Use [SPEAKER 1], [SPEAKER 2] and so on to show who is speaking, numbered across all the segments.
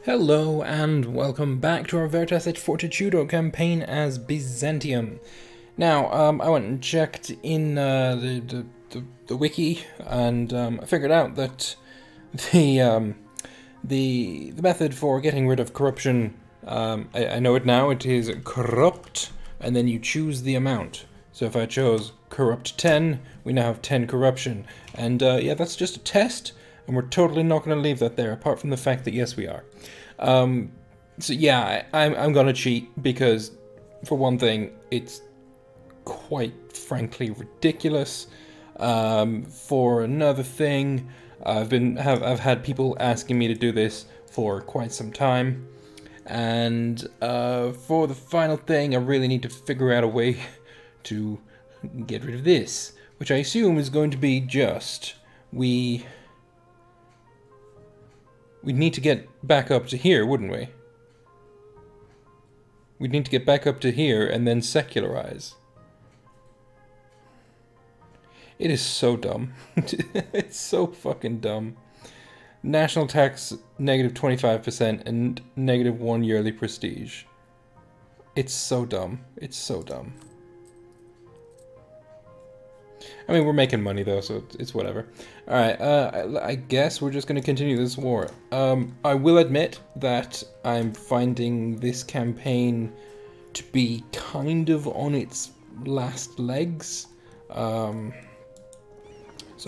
[SPEAKER 1] Hello and welcome back to our Veritas Fortitudo campaign as Byzantium. Now, I went and checked in the wiki, and I figured out that the method for getting rid of corruption, I know it now. It is corrupt, and then you choose the amount. So if I chose corrupt 10, we now have 10 corruption, and yeah, that's just a test. And we're totally not going to leave that there, apart from the fact that, yes, we are. So yeah, I'm going to cheat because, for one thing, it's quite frankly ridiculous. For another thing, I've had people asking me to do this for quite some time. And for the final thing, I really need to figure out a way to get rid of this, which I assume is going to be just we'd need to get back up to here, wouldn't we? We'd need to get back up to here and then secularize. It is so dumb. It's so fucking dumb. National tax negative 25% and -1 yearly prestige. It's so dumb. It's so dumb. I mean, we're making money though, so it's whatever. Alright, I guess we're just going to continue this war. I will admit that I'm finding this campaign to be kind of on its last legs. So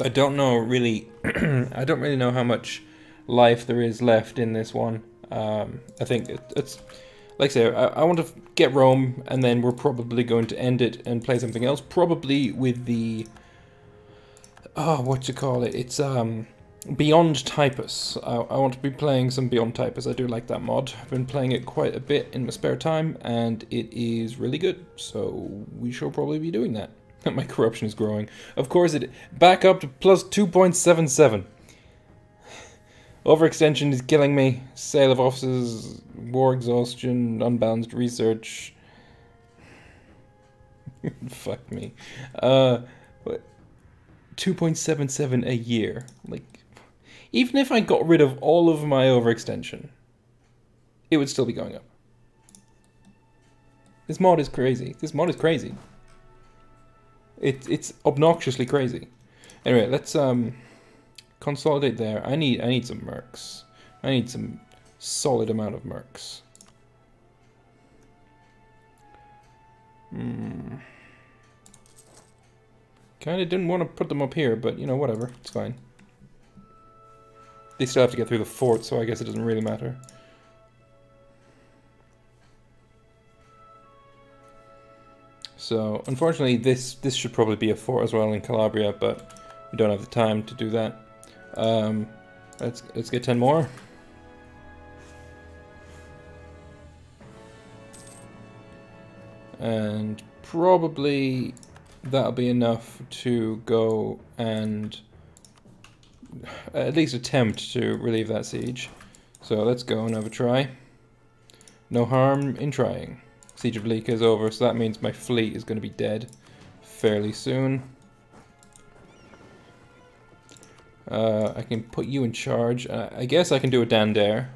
[SPEAKER 1] I don't know really, I don't really know how much life there is left in this one. I think it's, like I say, I want to get Rome, and then we're probably going to end it and play something else, probably with the what you call it? It's Beyond Typus. I want to be playing some Beyond Typus. I do like that mod. I've been playing it quite a bit in my spare time, and it is really good. So we shall probably be doing that. My corruption is growing. Of course, it back up to plus 2.77. Overextension is killing me. Sale of offices, war exhaustion, unbalanced research. Fuck me. 2.77 a year. Like, even if I got rid of all of my overextension, it would still be going up. This mod is crazy. This mod is crazy. It's obnoxiously crazy. Anyway, let's consolidate there. I need some mercs. I need some solid amount of mercs. Kinda didn't want to put them up here, but you know, whatever, it's fine. They still have to get through the fort, so I guess it doesn't really matter. So, unfortunately, this should probably be a fort as well in Calabria, but we don't have the time to do that. Let's get 10 more. And probably that'll be enough to go and at least attempt to relieve that siege. So let's go and have a try. No harm in trying. Siege of Lika is over, so that means my fleet is going to be dead fairly soon. I can put you in charge. I guess I can do a Dandare.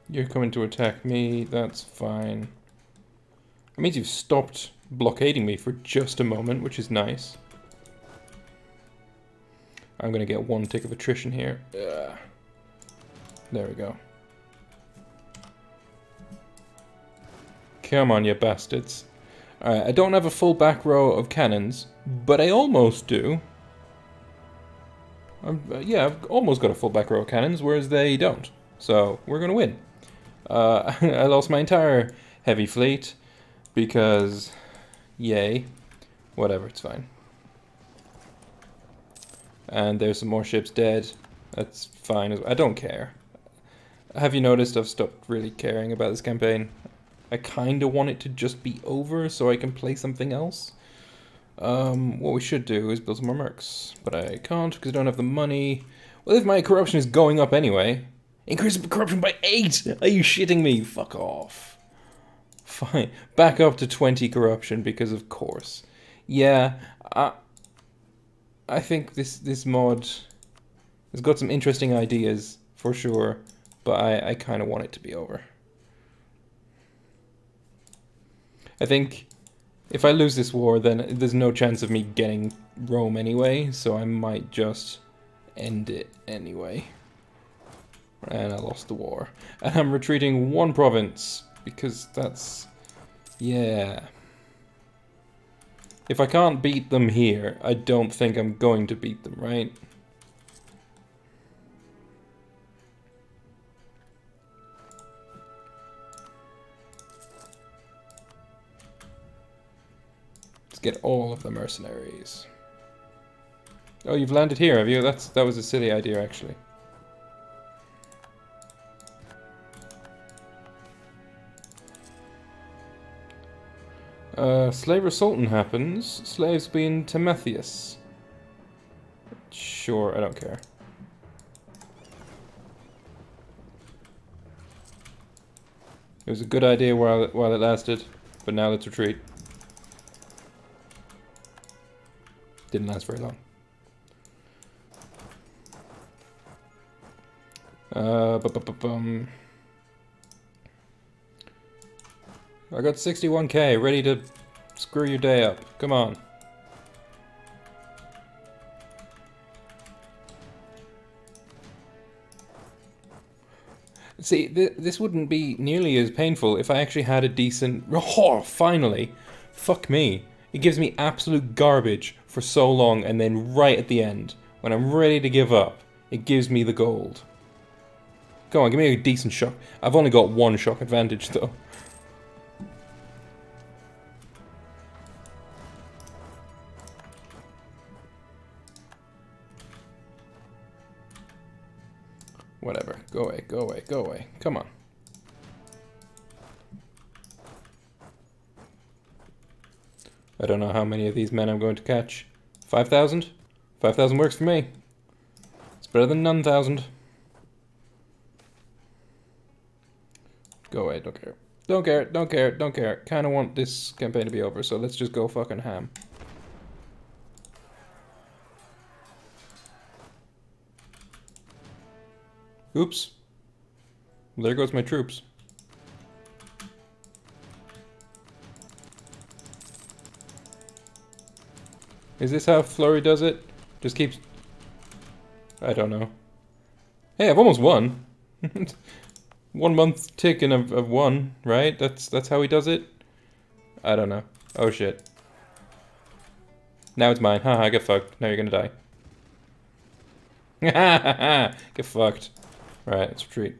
[SPEAKER 1] You're coming to attack me, that's fine. It means you've stopped blockading me for just a moment, which is nice. I'm going to get 1 tick of attrition here. There we go. Come on, you bastards. Alright, I don't have a full back row of cannons, but I almost do. Yeah, I've almost got a full back row of cannons, whereas they don't. So, we're going to win. I lost my entire heavy fleet because, yay, whatever, it's fine. And there's some more ships dead. That's fine. I don't care. Have you noticed I've stopped really caring about this campaign? I kind of want it to just be over so I can play something else. What we should do is build some more mercs, but I can't because I don't have the money. Well, if my corruption is going up anyway. Increase the corruption by 8! Are you shitting me? Fuck off. Fine. Back up to 20 corruption because of course. Yeah, I think this mod has got some interesting ideas for sure, but I kind of want it to be over. I think if I lose this war, then there's no chance of me getting Rome anyway, so I might just end it anyway. And I lost the war. And I'm retreating one province, because that's... yeah. If I can't beat them here, I don't think I'm going to beat them, right? Let's get all of the mercenaries. Oh, you've landed here, have you? That was a silly idea, actually. Slave Sultan happens. Slaves being Timotheus. Sure, I don't care. It was a good idea while it lasted, but now let's retreat. Didn't last very long. I got 61k, ready to screw your day up. Come on. See, this wouldn't be nearly as painful if I actually had a decent... Oh, finally! Fuck me. It gives me absolute garbage for so long, and then right at the end, when I'm ready to give up, it gives me the gold. Come on, give me a decent shock. I've only got one shock advantage, though. Whatever. Go away, go away, go away. Come on. I don't know how many of these men I'm going to catch. 5,000? 5,000 works for me. It's better than none thousand. Go away, don't care. Don't care, don't care, don't care. Kinda want this campaign to be over, so let's just go fucking ham. Oops. Well, there goes my troops. Is this how Flurry does it? Just keeps... I don't know. Hey, I've almost won. 1 month ticking of one, right? That's how he does it? I don't know. Oh shit. Now it's mine. Haha, get fucked. Now you're gonna die. Get fucked. Right, let's retreat.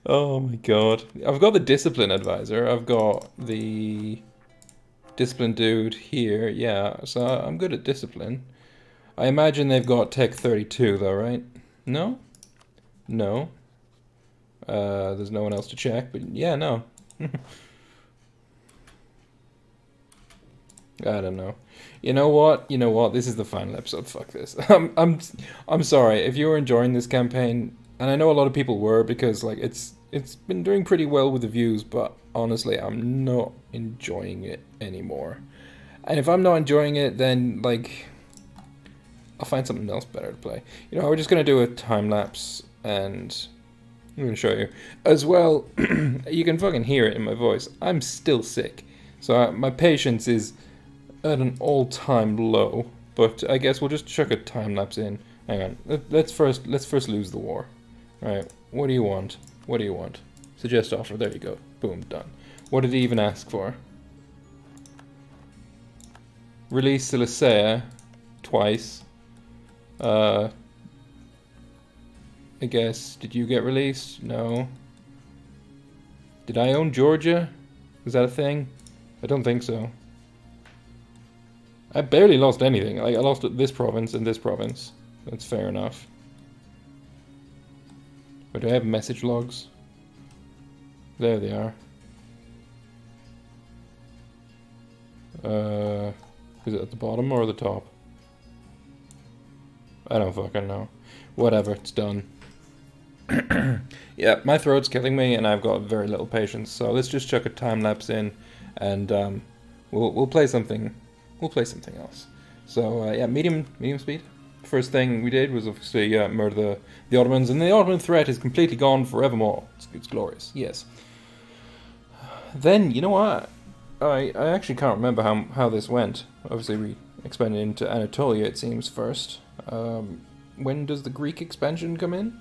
[SPEAKER 1] Oh my god. I've got the discipline advisor. I've got the discipline dude here. Yeah, so I'm good at discipline. I imagine they've got tech 32 though, right? No? No. There's no one else to check, but yeah, no. I don't know. You know what? You know what? This is the final episode. Fuck this. I'm sorry if you were enjoying this campaign, and I know a lot of people were because like it's been doing pretty well with the views, but honestly, I'm not enjoying it anymore. And if I'm not enjoying it, then like I'll find something else better to play. You know, we're just gonna do a time lapse, and I'm gonna show you as well. You can fucking hear it in my voice. I'm still sick, so my patience is at an all-time low, but I guess we'll just chuck a time-lapse in. Hang on, let's first lose the war. Alright, what do you want? What do you want? Suggest offer, there you go. Boom, done. What did he even ask for? Release Silicea twice. I guess, did you get released? No. Did I own Georgia? Was that a thing? I don't think so. I barely lost anything. Like, I lost this province and this province. That's fair enough. But do I have message logs? There they are. Is it at the bottom or the top? I don't fucking know. Whatever, it's done. Yeah, my throat's killing me and I've got very little patience. So let's just chuck a time lapse in and We'll play something. We'll play something else. So yeah, medium speed. First thing we did was obviously murder the Ottomans, and the Ottoman threat is completely gone forevermore. It's glorious. Yes. Then you know what? I actually can't remember how this went. Obviously we expanded into Anatolia, it seems, first. When does the Greek expansion come in?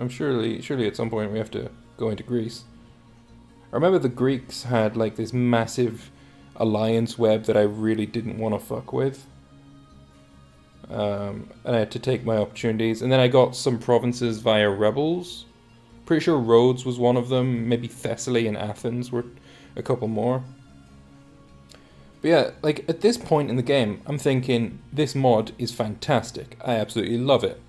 [SPEAKER 1] Surely at some point we have to go into Greece. I remember the Greeks had like this massive alliance web that I really didn't want to fuck with. And I had to take my opportunities. And then I got some provinces via rebels. Pretty sure Rhodes was one of them. Maybe Thessaly and Athens were a couple more. But yeah, like at this point in the game, I'm thinking this mod is fantastic. I absolutely love it.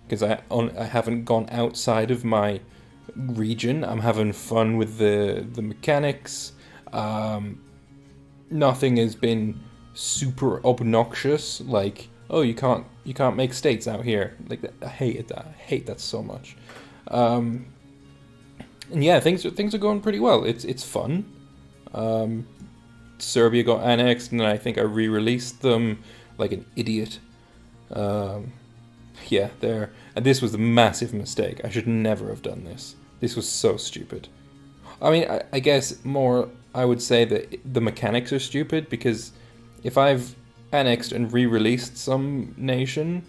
[SPEAKER 1] Because I haven't gone outside of my region. I'm having fun with the mechanics. Nothing has been super obnoxious, like, oh, you can't make states out here. Like that. I hated that. I hate that so much. And yeah, things are going pretty well. It's fun. Serbia got annexed, and I think I re-released them like an idiot. Yeah, there. And this was a massive mistake. I should never have done this. This was so stupid. I mean, I guess more I would say that the mechanics are stupid, because if I've annexed and re-released some nation,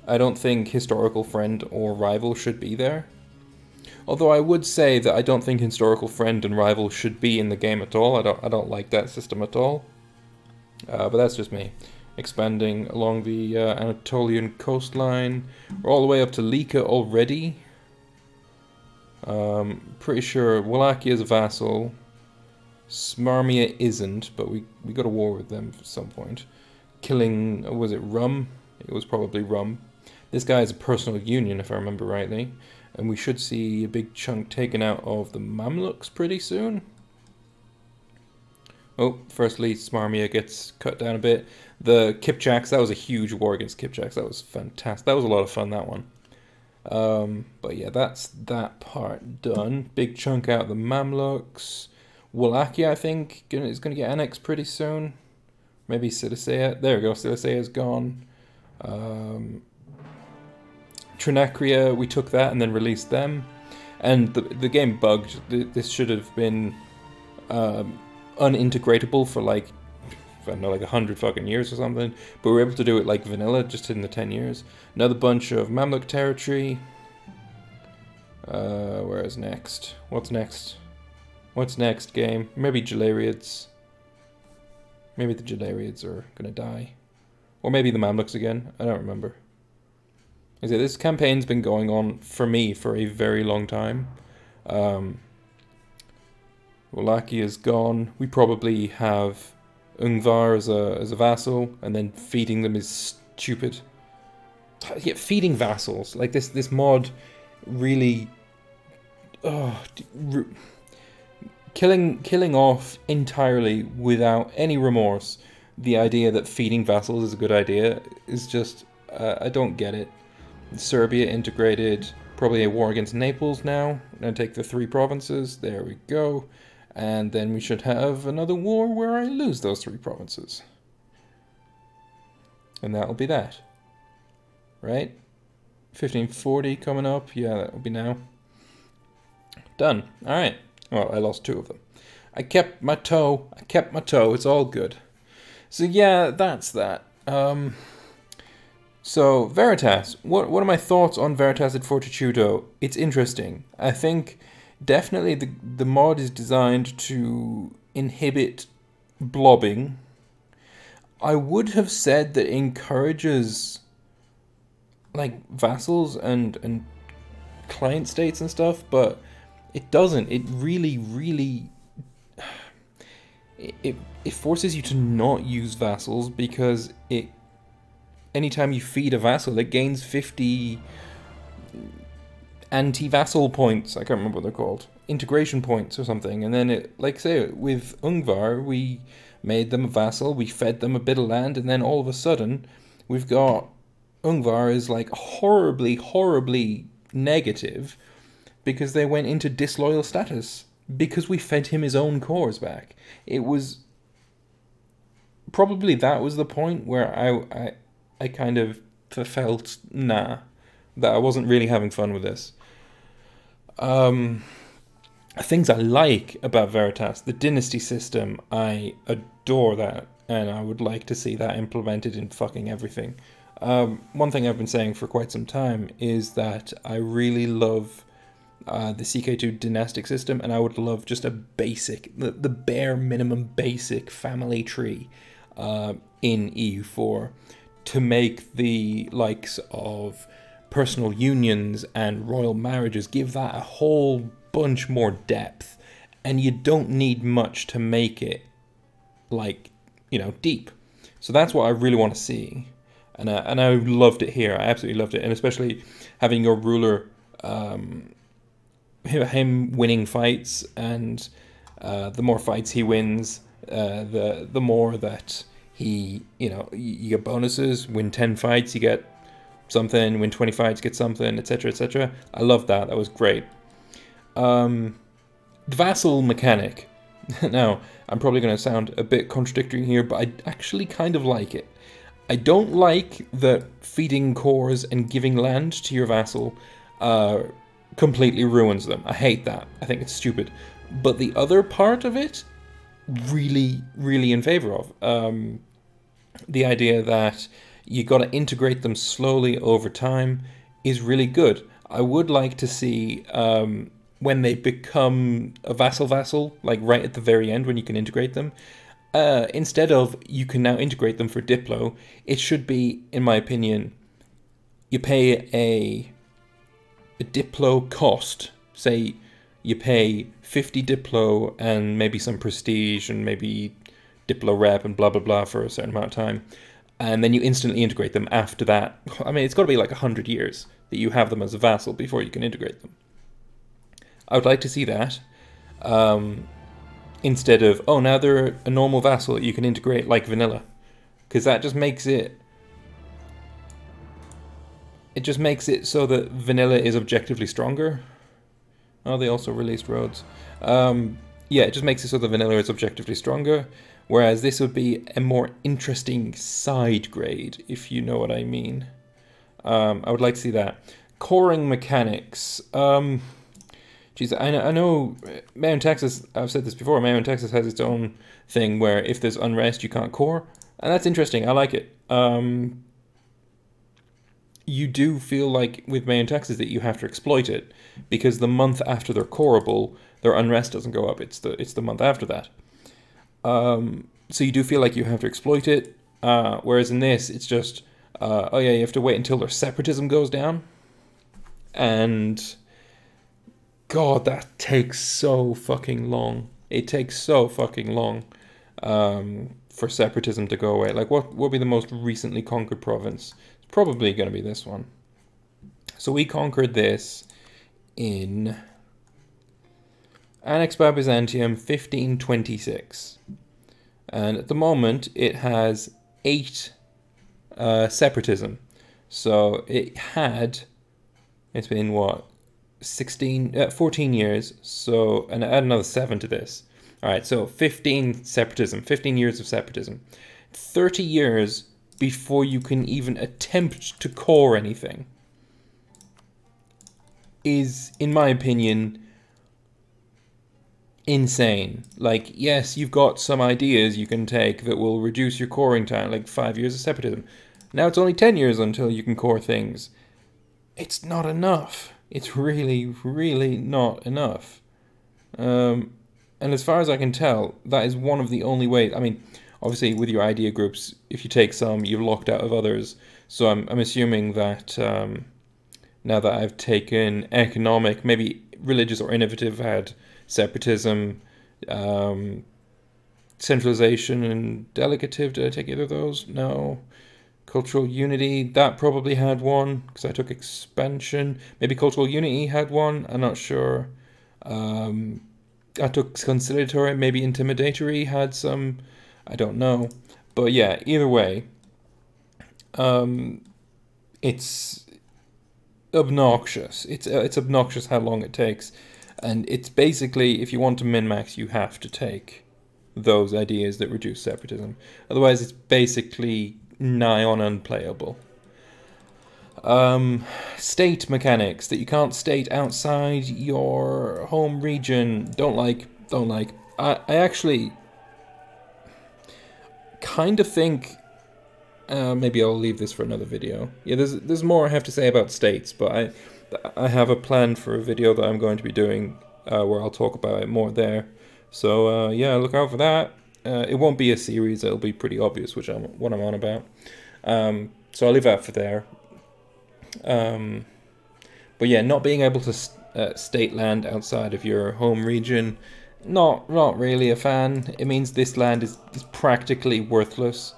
[SPEAKER 1] I don't think historical friend or rival should be there. Although I would say that I don't think historical friend and rival should be in the game at all. I don't like that system at all. But that's just me. Expanding along the Anatolian coastline. We're all the way up to Lika already. Pretty sure Wallachia is a vassal. Smarmia isn't, but we got a war with them at some point. Killing, was it Rum? It was probably Rum. This guy is a personal union, if I remember rightly. And we should see a big chunk taken out of the Mamluks pretty soon. Oh, firstly, Smarmia gets cut down a bit. The Kipchaks, that was a huge war against Kipchaks. That was fantastic. That was a lot of fun, that one. But yeah, that's that part done. Big chunk out of the Mamluks. Wallachia, I think, is going to get annexed pretty soon. Maybe Cilicia. There we go, Cilicia is gone. Trinacria, we took that and then released them. And the game bugged. This should have been unintegratable for like, I don't know, like 100 fucking years or something. But we were able to do it like vanilla, just in the 10 years. Another bunch of Mamluk territory. Where is next? What's next? What's next, game? Maybe Jalarids. Maybe the Jalarids are gonna die. Or maybe the Mamluks again. I don't remember. This campaign's been going on for me for a very long time. Wallachia is gone. We probably have Ungvar as a vassal, and then feeding them is stupid. Yeah, feeding vassals. Like this mod really killing off entirely without any remorse the idea that feeding vassals is a good idea is just I don't get it. Serbia integrated, probably a war against Naples now. I'm gonna take the 3 provinces. There we go. And then we should have another war where I lose those 3 provinces. And that'll be that. Right? 1540 coming up. Yeah, that'll be now. Done. Alright. Well, I lost 2 of them. I kept my toe. It's all good. So yeah, that's that. So, Veritas. What are my thoughts on Veritas at Fortitudo? It's interesting. I think definitely the mod is designed to inhibit blobbing. I would have said that it encourages like vassals and client states and stuff, but it doesn't. It really it forces you to not use vassals, because anytime you feed a vassal, it gains 50 anti-vassal points. I can't remember what they're called. Integration points or something. And then like say with Ungvar, we made them a vassal, we fed them a bit of land, and then all of a sudden we've got Ungvar is like horribly negative because they went into disloyal status. because we fed him his own cores back. It was probably that was the point where I kind of felt that I wasn't really having fun with this. Things I like about Veritas, the dynasty system, I adore that, and I would like to see that implemented in fucking everything. One thing I've been saying for quite some time is that I really love the CK2 dynastic system, and I would love just a basic, the bare minimum basic family tree in EU4 to make the likes of personal unions and royal marriages, give that a whole bunch more depth, and you don't need much to make it, like, you know, deep. So that's what I really want to see, and I loved it here. I absolutely loved it, and especially having your ruler, him winning fights, and the more fights he wins, the more that he, you know, you get bonuses. Win 10 fights, you get something. Win 20 fights, get something, etc., etc. I loved that. That was great. The vassal mechanic. Now, I'm probably going to sound a bit contradictory here, but I actually kind of like it. I don't like that feeding cores and giving land to your vassal completely ruins them. I hate that. I think it's stupid. But the other part of it, really, really in favor of. The idea that you got to integrate them slowly over time is really good. I would like to see when they become a vassal, like right at the very end when you can integrate them, instead of you can now integrate them for Diplo, it should be, in my opinion, you pay a Diplo cost. Say you pay 50 Diplo and maybe some prestige and maybe Diplo rep and blah blah blah for a certain amount of time, and then you instantly integrate them after that. I mean, it's got to be like 100 years that you have them as a vassal before you can integrate them. I would like to see that, instead of, oh, now they're a normal vassal that you can integrate like vanilla, because that just makes it, so that vanilla is objectively stronger. Oh, they also released roads. Yeah, it just makes it so that vanilla is objectively stronger, whereas this would be a more interesting side grade, if you know what I mean. I would like to see that. Coring mechanics. Geez, I know Mayo in Texas, I've said this before, Mayo in Texas has its own thing where if there's unrest, you can't core. And that's interesting, I like it. You do feel like with Mayo in Texas that you have to exploit it, because the month after they're coreable, their unrest doesn't go up, it's the month after that. So you do feel like you have to exploit it, whereas in this, it's just, oh yeah, you have to wait until their separatism goes down. And God, that takes so fucking long. It takes so fucking long for separatism to go away. Like, what would be the most recently conquered province? It's probably going to be this one. So we conquered this in annexed by Byzantium 1526. And at the moment, it has 8 separatism. So it's been what? 14 years, so, and add another 7 to this. Alright, so 15 separatism, 15 years of separatism. 30 years before you can even attempt to core anything is, in my opinion, insane. Like, yes, you've got some ideas you can take that will reduce your coring time, like 5 years of separatism. Now it's only 10 years until you can core things. It's not enough. It's really, really not enough. And as far as I can tell, that is one of the only ways. I mean, obviously, with your idea groups, if you take some, you're locked out of others. So I'm assuming that now that I've taken economic, maybe religious or innovative had separatism, centralization, and delegative. Did I take either of those? No. Cultural unity, that probably had one, because I took expansion. Maybe cultural unity had one, I'm not sure. I took conciliatory, maybe intimidatory had some, I don't know. But yeah, either way, it's obnoxious. It's obnoxious how long it takes. And it's basically, if you want to min-max, you have to take those ideas that reduce separatism. Otherwise, it's basically nigh on unplayable. State mechanics that you can't state outside your home region. Don't like. I actually kind of think maybe I'll leave this for another video. Yeah, there's more I have to say about states, but I have a plan for a video that I'm going to be doing where I'll talk about it more there. So yeah, look out for that. It won't be a series; it'll be pretty obvious what I'm on about. So I'll leave that for there. But yeah, not being able to state land outside of your home region, not really a fan. It means this land is practically worthless,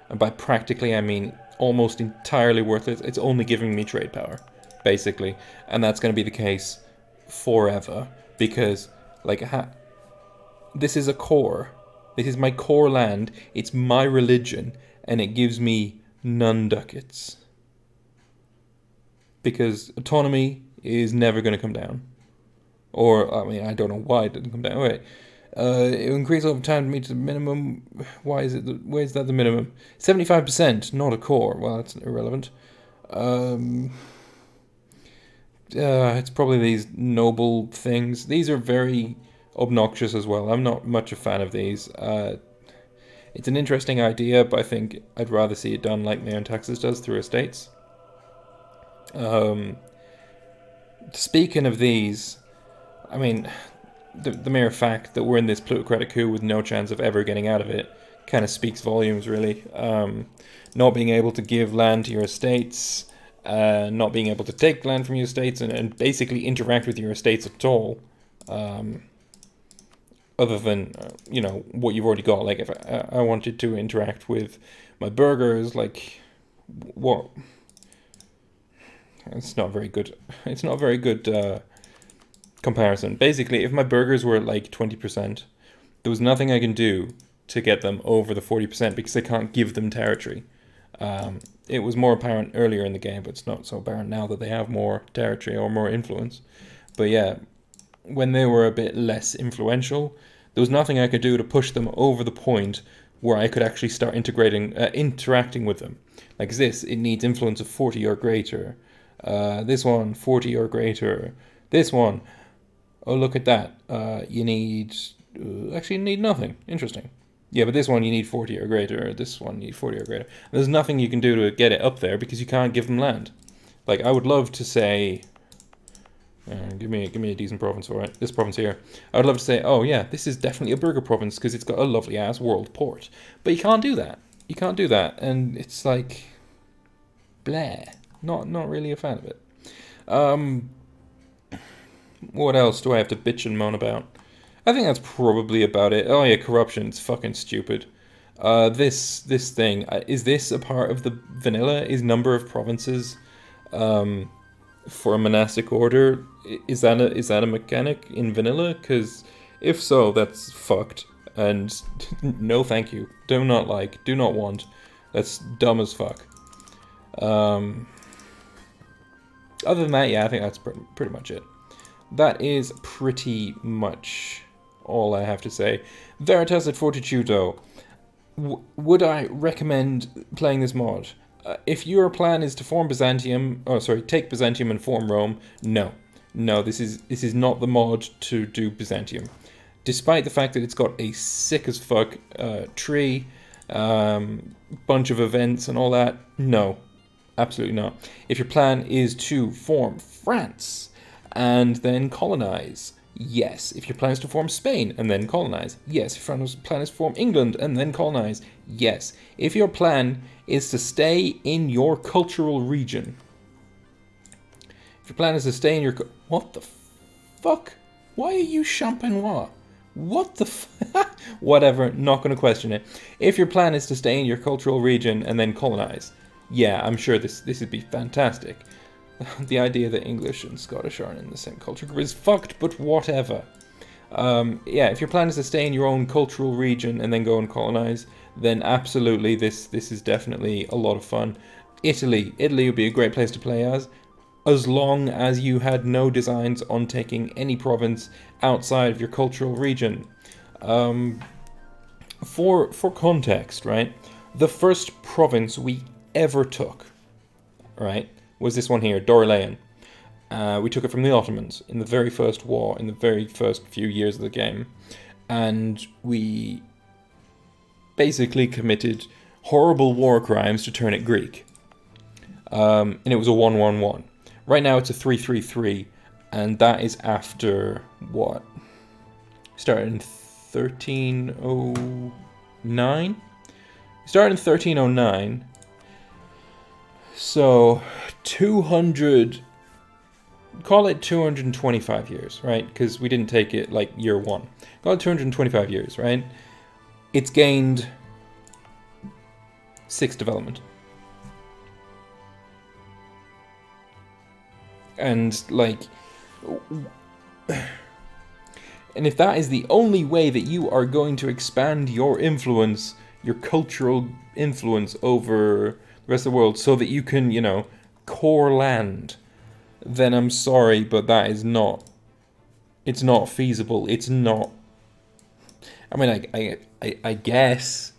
[SPEAKER 1] and by practically I mean almost entirely worthless. It's only giving me trade power, basically, and that's going to be the case forever, because like this is a core. This is my core land. It's my religion, and it gives me none ducats. Because autonomy is never going to come down. Or, I mean, I don't know why it didn't come down. Wait. It will increase over time to meet the minimum. Why is it? Where is that the minimum? 75%, not a core. Well, that's irrelevant. It's probably these noble things. These are very obnoxious as well. I'm not much a fan of these. It's an interesting idea, but I think I'd rather see it done like Mayor and Taxes does through estates. Speaking of these, I mean, the mere fact that we're in this plutocratic coup with no chance of ever getting out of it kind of speaks volumes, really. Not being able to give land to your estates, not being able to take land from your estates, and basically interact with your estates at all, other than, you know, what you've already got. Like, if I wanted to interact with my burghers, like, what... It's not very good. It's not a very good comparison. Basically, if my burghers were at like 20%, there was nothing I can do to get them over the 40% because I can't give them territory. It was more apparent earlier in the game, but it's not so apparent now that they have more territory or more influence. But yeah, when they were a bit less influential, there was nothing I could do to push them over the point where I could actually start interacting with them. Like this, it needs influence of 40 or greater. This one, 40 or greater. This one, oh, look at that. You need... actually, you need nothing. Interesting. Yeah, but this one you need 40 or greater. This one you need 40 or greater. There's nothing you can do to get it up there because you can't give them land. Like, I would love to say... give me a decent province for it. This province here. I would love to say, oh yeah, this is definitely a burger province because it's got a lovely-ass world port. But you can't do that. You can't do that. And it's like... Blah. Not really a fan of it. What else do I have to bitch and moan about? I think that's probably about it. Oh yeah, corruption. It's fucking stupid. This thing. Is this a part of the vanilla? Is number of provinces for a monastic order? Is that a mechanic in vanilla? Because if so, that's fucked. And no thank you. Do not want. That's dumb as fuck. Other than that, yeah, I think that's pretty much it. That is pretty much all I have to say. Veritas at Fortitudo. Would I recommend playing this mod? If your plan is to form Byzantium, take Byzantium and form Rome, no. No, this is not the mod to do Byzantium. Despite the fact that it's got a sick as fuck tree, bunch of events and all that, no. Absolutely not. If your plan is to form France and then colonize, yes. If your plan is to form Spain and then colonize, yes. If your plan is to form England and then colonize, yes. If your plan is to stay in your cultural region, if your plan is to stay in your... What the fuck? Why are you champenois? What the Whatever, not going to question it. If your plan is to stay in your cultural region and then colonize, yeah, I'm sure this would be fantastic. The idea that English and Scottish aren't in the same culture group is fucked, but whatever. Yeah, if your plan is to stay in your own cultural region and then go and colonize, then absolutely this is definitely a lot of fun. Italy would be a great place to play as. as long as you had no designs on taking any province outside of your cultural region. For context, right, the first province we ever took, right, was this one here, Dorilayan. We took it from the Ottomans in the very first war, in the very first few years of the game, and we basically committed horrible war crimes to turn it Greek. And it was a 1-1-1. Right now it's a 3-3-3, and that is after what? Started in 1309? Started in 1309. So 200, call it 225 years, right? Because we didn't take it like year one. Call it 225 years, right? It's gained 6 development. And like, and if that is the only way that you are going to expand your influence, your cultural influence over the rest of the world, so that you can, you know, core land, then I'm sorry, but that is not, it's not feasible. It's not, I mean, I guess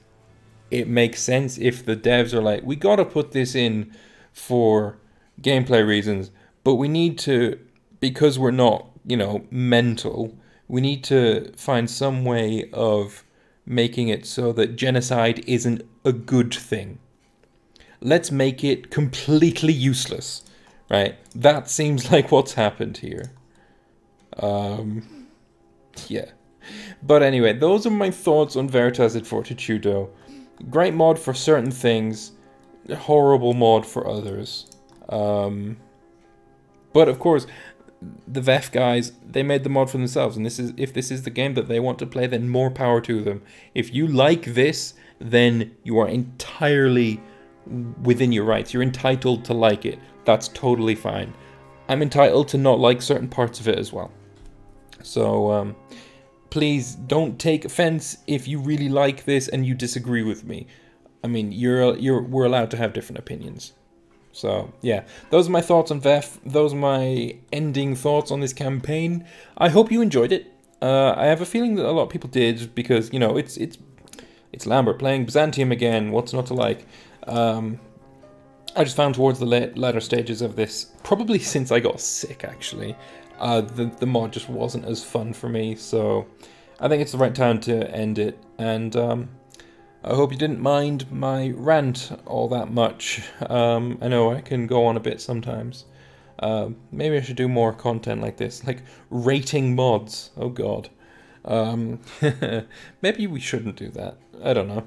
[SPEAKER 1] it makes sense if the devs are like, we gotta put this in for gameplay reasons, but we need to, because we're not, you know, mental, we need to find some way of making it so that genocide isn't a good thing. Let's make it completely useless, right? That seems like what's happened here. Yeah. But anyway, those are my thoughts on Veritas at Fortitudo. Great mod for certain things, horrible mod for others. But of course, the VEF guys, they made the mod for themselves, and if this is the game that they want to play, then more power to them. If you like this, then you are entirely within your rights. You're entitled to like it. That's totally fine. I'm entitled to not like certain parts of it as well. So please don't take offense if you really like this and you disagree with me. I mean, we're allowed to have different opinions. So, yeah, those are my thoughts on VEF. Those are my ending thoughts on this campaign. I hope you enjoyed it. I have a feeling that a lot of people did, because, you know, it's Lambert playing Byzantium again. What's not to like? I just found towards the latter stages of this, probably since I got sick, actually, the mod just wasn't as fun for me. So, I think it's the right time to end it. And, I hope you didn't mind my rant all that much. I know I can go on a bit sometimes. Maybe I should do more content like this, like rating mods. Oh god. Maybe we shouldn't do that. I don't know.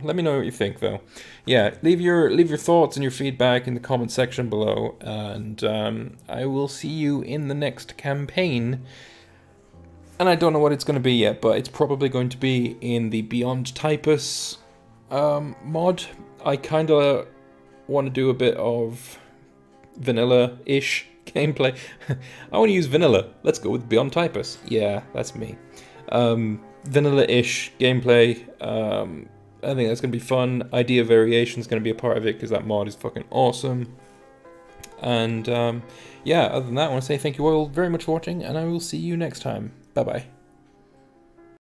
[SPEAKER 1] Let me know what you think, though. Yeah, leave your thoughts and your feedback in the comment section below, and I will see you in the next campaign. And I don't know what it's going to be yet, but it's probably going to be in the Beyond Typus mod. I kind of want to do a bit of vanilla-ish gameplay. I want to use vanilla. Let's go with Beyond Typus. Yeah, that's me. Vanilla-ish gameplay. I think that's going to be fun. Idea Variation is going to be a part of it, because that mod is fucking awesome. And yeah, other than that, I want to say thank you all very much for watching, and I will see you next time. Bye-bye.